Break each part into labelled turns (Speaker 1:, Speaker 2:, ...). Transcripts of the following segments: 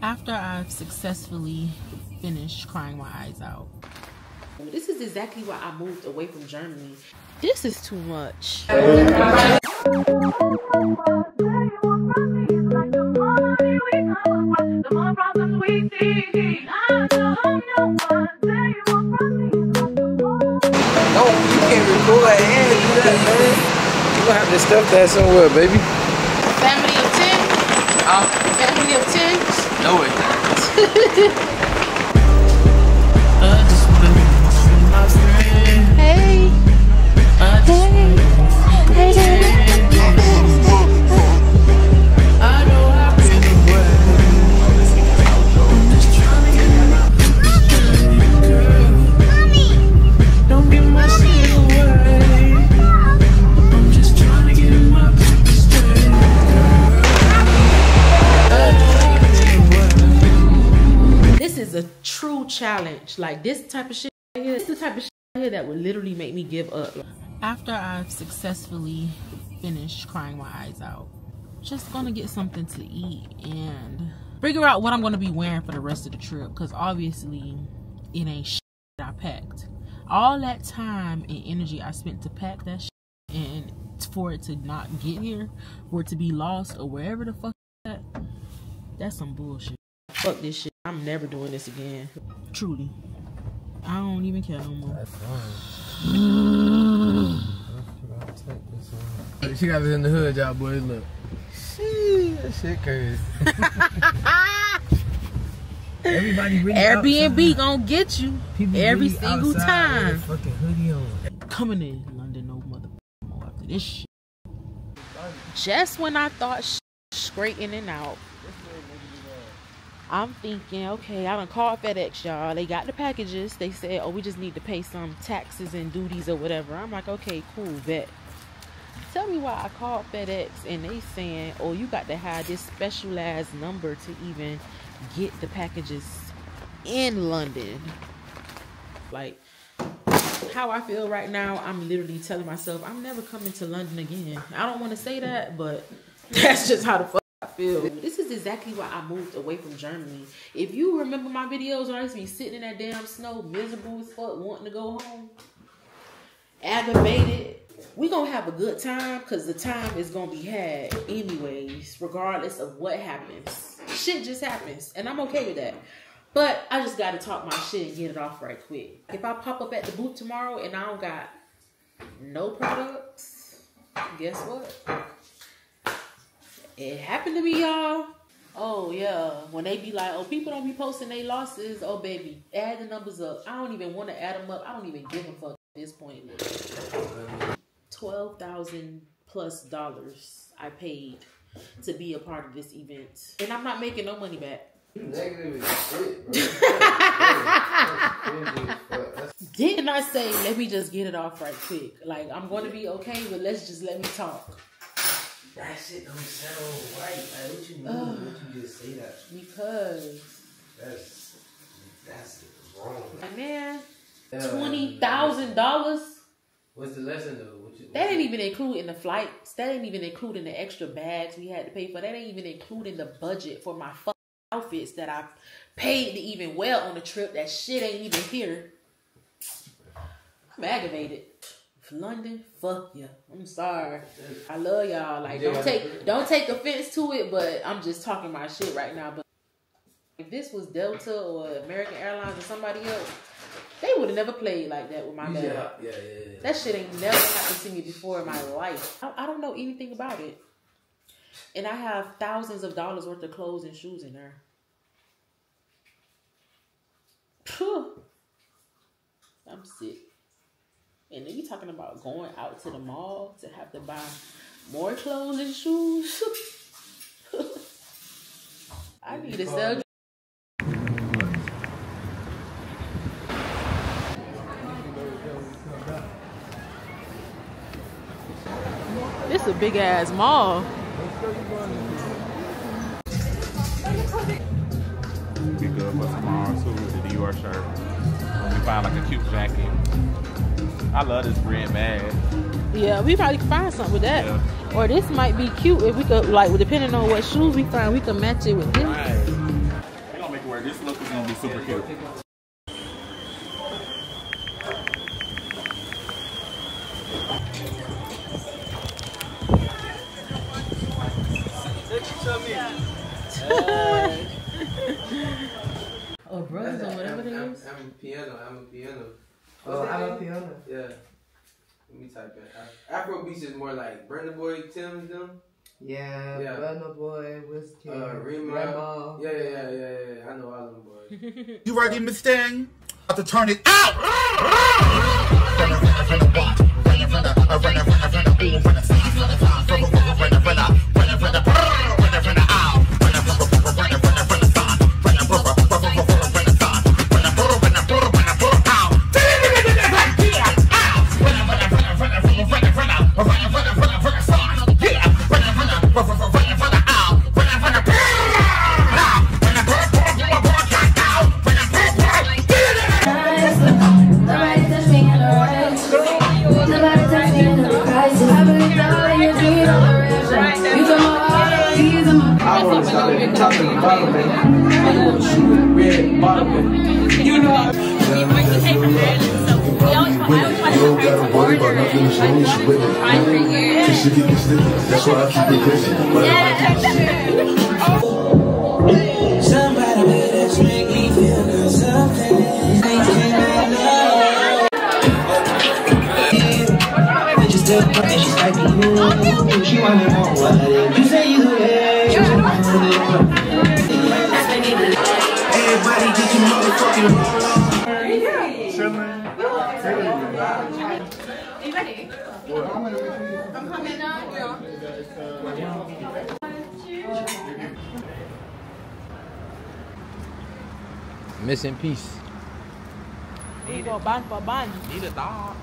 Speaker 1: After I've successfully finished crying my eyes out. This is exactly why I moved away from Germany. This is too much.
Speaker 2: No, you can't record and do that, man. You gonna have to stuff that somewhere, baby.
Speaker 1: Family of 10? Family of 10?
Speaker 2: No, it not.
Speaker 1: Hey. Hey, Daddy. A true challenge. Like this type of shit right here, this is the type of shit right here that would literally make me give up. After I've successfully finished crying my eyes out, just gonna get something to eat and figure out what I'm gonna be wearing for the rest of the trip, because obviously it ain't shit I packed. All that time and energy I spent to pack that shit, and for it to not get here, or to be lost, or wherever the fuck that's some bullshit. Fuck this shit. I'm never doing this again. Truly. I don't even care no more.
Speaker 2: That's fine. She got it in the hood, y'all boys. Look. That shit crazy. Everybody really
Speaker 1: Airbnb
Speaker 2: outside.
Speaker 1: gonna get you.
Speaker 2: People
Speaker 1: every
Speaker 2: really
Speaker 1: single time.
Speaker 2: With a fucking hoodie on.
Speaker 1: Coming in London, no motherfucker more after this shit. Just when I thought shit straightening out, I'm thinking, okay, I done called FedEx, y'all. They got the packages. They said, oh, we just need to pay some taxes and duties or whatever. I'm like, okay, cool, bet. Tell me why I called FedEx and they saying, oh, you got to have this specialized number to even get the packages in London. Like, how I feel right now, I'm literally telling myself, I'm never coming to London again. I don't want to say that, but that's just how the fuck I feel. This is exactly why I moved away from Germany. If you remember my videos when I used to be sitting in that damn snow, miserable as fuck, wanting to go home, aggravated, we gonna have a good time, because the time is gonna be had anyways, regardless of what happens. Shit just happens, and I'm okay with that. But I just gotta talk my shit and get it off right quick. If I pop up at the booth tomorrow and I don't got no products, guess what? It happened to me, y'all. Oh, yeah. When they be like, oh, people don't be posting their losses. Oh, baby, add the numbers up. I don't even want to add them up. I don't even give a fuck at this point. $12,000+ I paid to be a part of this event. And I'm not making no money back.
Speaker 2: You negative as shit, bro.
Speaker 1: Didn't I say, let me just get it off right quick? Like, I'm going to be okay, but let me talk.
Speaker 2: That shit don't sound right. Like, what you mean? What you just say that?
Speaker 1: Because
Speaker 2: that's wrong.
Speaker 1: Man, $20,000.
Speaker 2: What's the lesson though?
Speaker 1: That ain't even including the flights. That ain't even including the extra bags we had to pay for. That ain't even including the budget for my fucking outfits that I paid to even wear on the trip. That shit ain't even here. I'm aggravated. London, fuck yeah. I'm sorry. I love y'all. Like, don't take offense to it, but I'm just talking my shit right now. But if this was Delta or American Airlines or somebody else, they would have never played like that with my bag.
Speaker 2: Yeah.
Speaker 1: That shit ain't never happened to me before in my life. I don't know anything about it. And I have thousands of dollars worth of clothes and shoes in there. I'm sick. And then you talking about going out to the mall to have to buy more clothes and shoes. I need to sell. This is a big ass mall.
Speaker 3: Be good for tomorrow too with the Dior shirt. We find like a cute jacket. I love this red bag.
Speaker 1: Yeah, we probably could find something with that.
Speaker 3: Yeah.
Speaker 1: Or this might be cute if we could, like, depending on what shoes we find, we can match it with this.
Speaker 3: Right. This look is gonna be super cute.
Speaker 1: Or brothers or whatever it is.
Speaker 2: I'm a piano.
Speaker 4: Oh, I'm a piano.
Speaker 2: Yeah. Let me type it. Afro beats is more like Brenda Boy, Tim, them.
Speaker 4: Yeah, Brenda Boy, Whiskey,
Speaker 2: Rima. Yeah. I know all them boys.
Speaker 5: You ready, Miss Thing? About to turn it out.
Speaker 6: That's why I keep it busy. Somebody better make me feel good something. Just tell her that she's like you. She wanna know what you say you everybody get your motherfucking
Speaker 7: You ready? I'm coming now.
Speaker 2: Missing piece.
Speaker 1: We go band for band.
Speaker 3: Need a dog.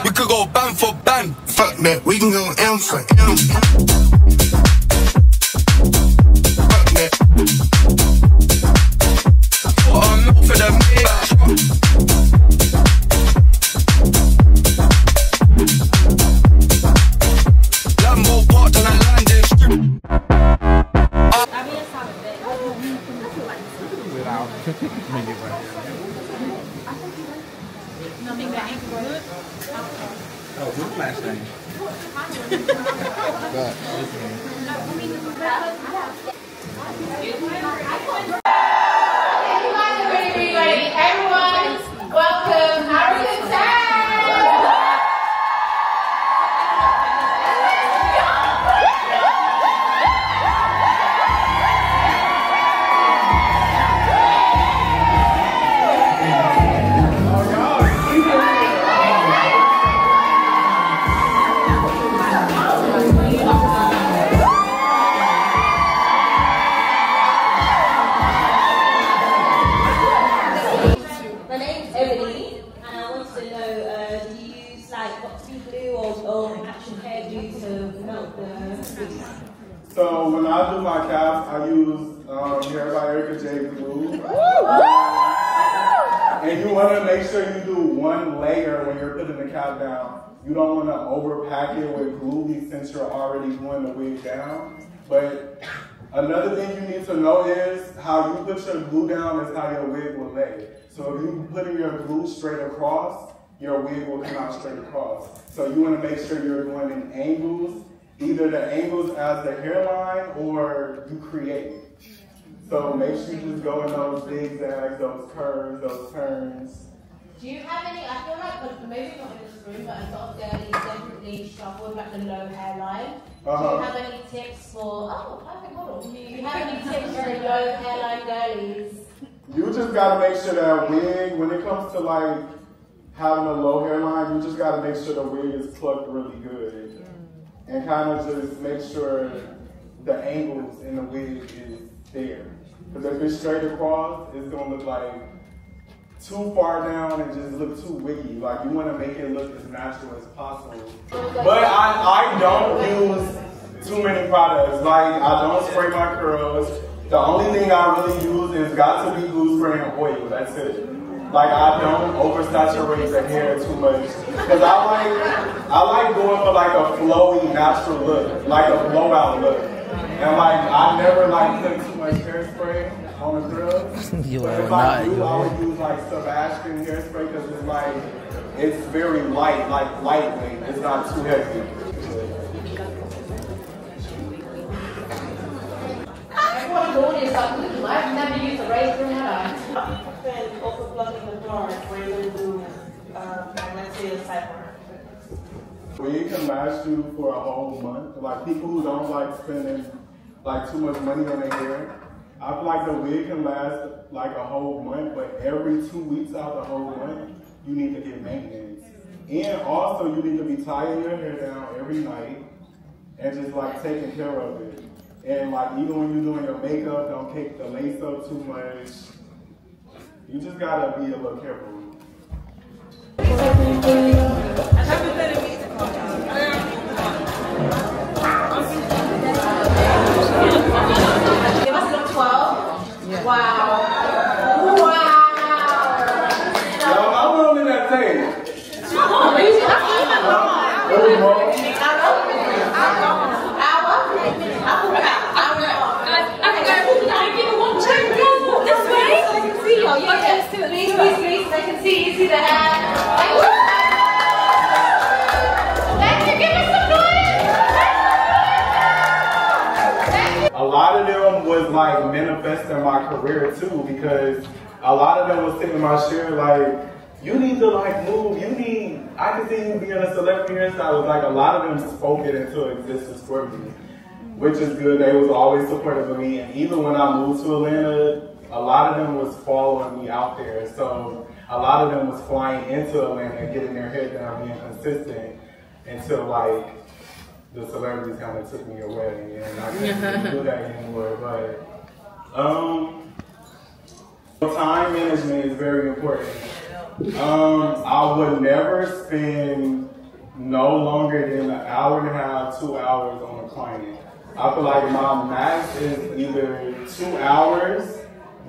Speaker 5: We could go band for band. Fuck that, we can go M for M. Fuck that. Oh, I'm not for the Lambo parked on a landing strip.
Speaker 3: Without. Make it right here.
Speaker 7: Nothing that ain't good.
Speaker 3: Oh, good flash thing.
Speaker 7: Everyone, welcome. How are you today?
Speaker 8: So when I do my caps, I use IAmErickaJ glue. And you want to make sure you do one layer when you're putting the cap down. You don't want to overpack it with glue since you're already gluing the wig down. But another thing you need to know is how you put your glue down is how your wig will lay. So if you put your glue straight across, your wig will come out straight across. So you want to make sure you're going in angles, either the angles as the hairline or you create. So make sure you just go in those zigzags, those curves, those turns.
Speaker 7: Do you have any, I feel like, maybe not in this room, but a lot of girlies definitely struggle with like the low hairline. Do you have any tips for, perfect model. Do you have any tips for the low hairline girlies?
Speaker 8: You just gotta make sure that wig, when it comes to like having a low hairline, you just gotta make sure the wig is plucked really good. And kind of just make sure the angles in the wig is there. Because if it's straight across, it's gonna look like too far down and just look too wiggy. Like you wanna make it look as natural as possible. But I don't use too many products. Like I don't spray my curls. The only thing I really use is got to be glue spray and oil, that's it. Like I don't oversaturate the hair too much. Cause I like going for like a flowy, natural look, like a blowout look. And like I never like put too much hairspray on the grill.
Speaker 2: You
Speaker 8: but
Speaker 2: are
Speaker 8: if
Speaker 2: not.
Speaker 8: I do, I would use like Sebastian hairspray because it's like, it's very light, like lightweight. It's not too heavy.
Speaker 7: I've never used a razor in my life.
Speaker 9: And also plugging the dark where you do magnetic cyber.
Speaker 8: Wig can last you for a whole month. Like people who don't like spending like too much money on their hair, I feel like the wig can last like a whole month, but every 2 weeks out the whole month, you need to get maintenance. And also you need to be tying your hair down every night and just like taking care of it. And like even when you're doing your makeup, don't kick the lace up too much. You just gotta be a little careful.
Speaker 7: Give us a 12. Yeah. Wow. Wow.
Speaker 8: Yo, how long did that take?
Speaker 7: They can see. You see the hat? Thank you. Give me some noise.
Speaker 8: A lot of them was like manifesting my career too, because a lot of them was sitting in my chair like, you need to like move, I can see you being a celebrity hairstylist. Like a lot of them spoke it into existence for me, which is good. They was always supportive of me, and even when I moved to Atlanta, a lot of them was following me out there. So a lot of them was flying into Atlanta and getting their hair done, being consistent, until like the celebrities kind of took me away, and I couldn't do that anymore. But time management is very important. I would never spend no longer than an hour and a half, 2 hours on a client. I feel like my max is either 2 hours,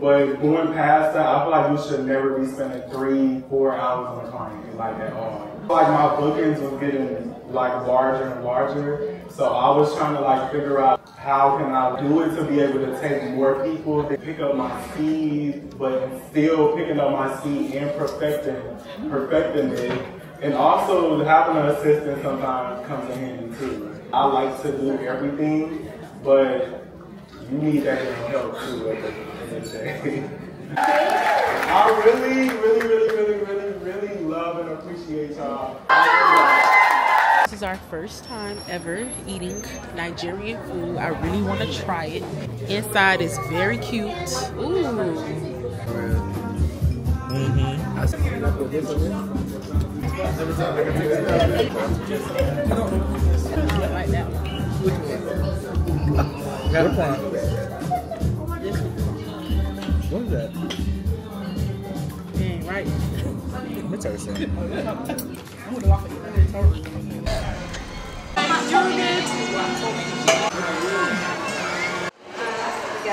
Speaker 8: but going past that, I feel like you should never be spending 3-4 hours on a client, like at all. I feel like my bookings was getting like larger and larger, so I was trying to like figure out how can I do it to be able to take more people, to pick up my speed, but still picking up my speed and perfecting it. And also having an assistant sometimes comes in handy too. I like to do everything, but you need that help too at the end of the day. I really love and appreciate y'all.
Speaker 1: This is our first time ever eating Nigerian food. I really want to try it. Inside is very cute. Ooh. Like that one.
Speaker 2: What is that?
Speaker 1: Dang, right.
Speaker 2: What's that saying?
Speaker 7: Go.